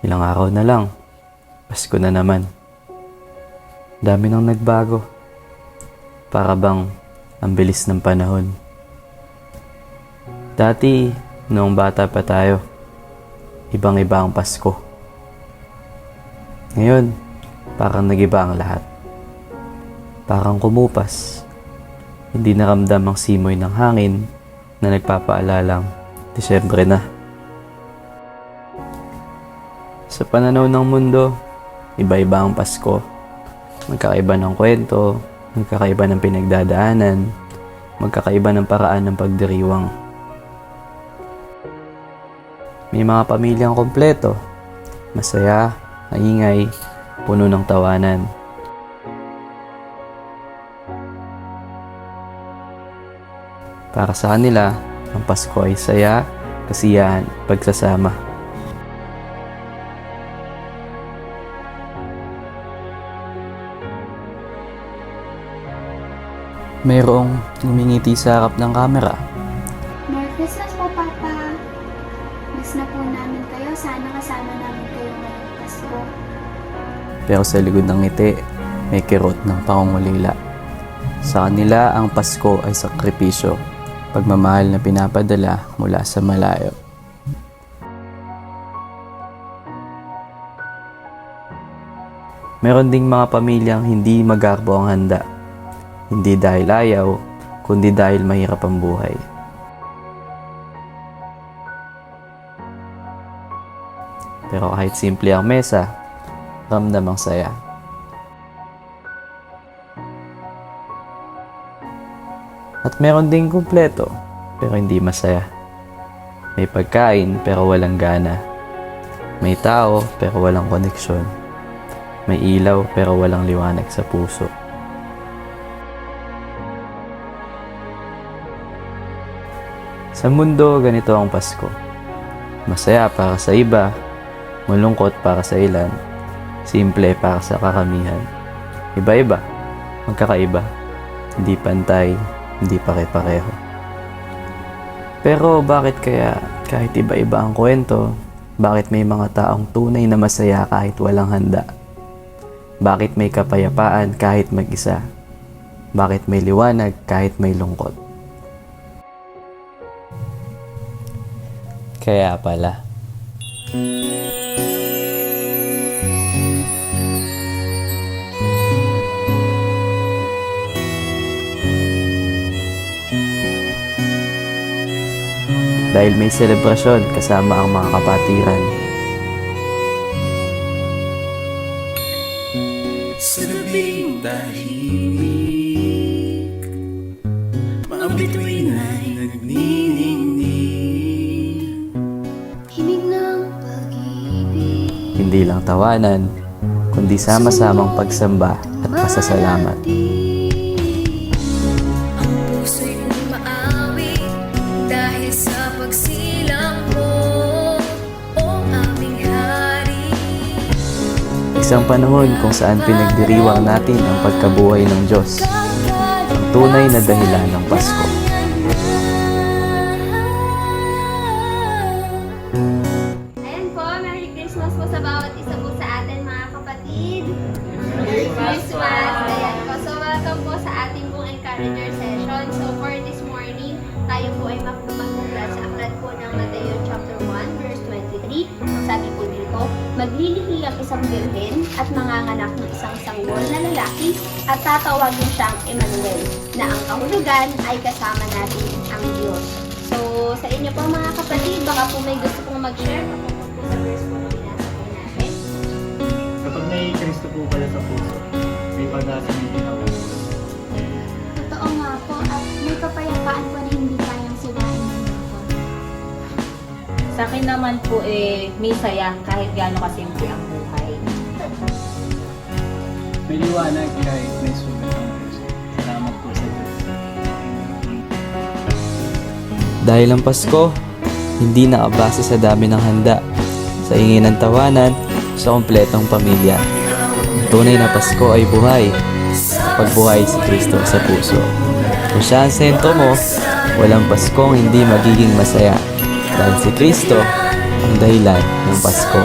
Ilang araw na lang, Pasko na naman. Dami nang nagbago. Para bang ang bilis ng panahon. Dati, noong bata pa tayo, ibang-iba ang Pasko. Ngayon, parang nag-iba ang lahat. Parang kumupas. Hindi naramdam ang simoy ng hangin na nagpapaalalang Disyembre na. Sa pananaw ng mundo, iba-iba ang Pasko. Magkakaiba ng kwento, magkakaiba ng pinagdadaanan, magkakaiba ng paraan ng pagdiriwang. May mga pamilyang kompleto, masaya, maingay, puno ng tawanan. Para sa kanila, ang Pasko ay saya, kasiyahan, pagsasama. Mayroong ngumingiti sa harap ng kamera. Merry Christmas po, Papa. Miss na po namin kayo. Sana kasama namin kayo ngayong Pasko. Pero sa likod ng ngiti, may kirot ng pangungulila. Sa kanila, ang Pasko ay sakripisyo, pagmamahal na pinapadala mula sa malayo. Meron ding mga pamilyang hindi magarbo ang handa. Hindi dahil ayaw, kundi dahil mahirap ang buhay. Pero kahit simple ang mesa, ramdam ang saya. At meron ding kumpleto, pero hindi masaya. May pagkain, pero walang gana. May tao, pero walang koneksyon. May ilaw, pero walang liwanag sa puso. Sa mundo, ganito ang Pasko. Masaya para sa iba, malungkot para sa ilan, simple para sa karamihan. Iba-iba, magkakaiba, hindi pantay, hindi pare-pareho. Pero bakit kaya kahit iba-iba ang kwento, bakit may mga taong tunay na masaya kahit walang handa? Bakit may kapayapaan kahit mag-isa? Bakit may liwanag kahit may lungkot? Kaya pala. Dahil may selebrasyon kasama ang mga kapatiran. Sa labing tahimik, mga bituin ay nagniningning. Himig ng pag-ibig. Hindi lang tawanan, kundi sama-samang pagsamba at pasasalamat. Ang puso'y umaawi dahil sa pagsilang mo, o aming hari. Isang panahon kung saan pinagdiriwang natin ang pagkabuhay ng Diyos, ang tunay na dahilan ng Pasko. Ayan po, Merry Christmas po sa bawat isa po sa atin mga kapatid. Merry Christmas! Ayan po, so welcome po sa ating pong Encourager session. So for this morning, tayo po ay magmumula sa aklat po ng Mateo chapter 1 verse 23. Sabi po dito, maglilihi ang isang birhen at manganganak ng isang sanggol na lalaki at tatawagin siyang Emmanuel, na ang kahulugan ay kasama natin ang Diyos. So, sa inyo po mga kapatid, baka po may gusto pong mag-share patungkol po sa verse po na binasa po natin. Kapag may Kristo po pala sa puso, may pag-asa ng pinapuso. Totoo nga po, at may kapayapaan po na hindi kayang sirain ng mundo. Sa akin naman po may saya kahit gaano kasimple ang buhay. May liwanag kahit may sugat ang puso. Salamat po sa Diyos. Dahil ang Pasko, hindi nakabase sa dami ng handa, sa ingay ng tawanan, sa kompletong pamilya. Ang tunay na Pasko ay buhay, pagbuhay si Kristo sa puso. Kung siya ang sentro mo, walang Paskong hindi magiging masaya. Dahil si Kristo ang dahilan ng Pasko.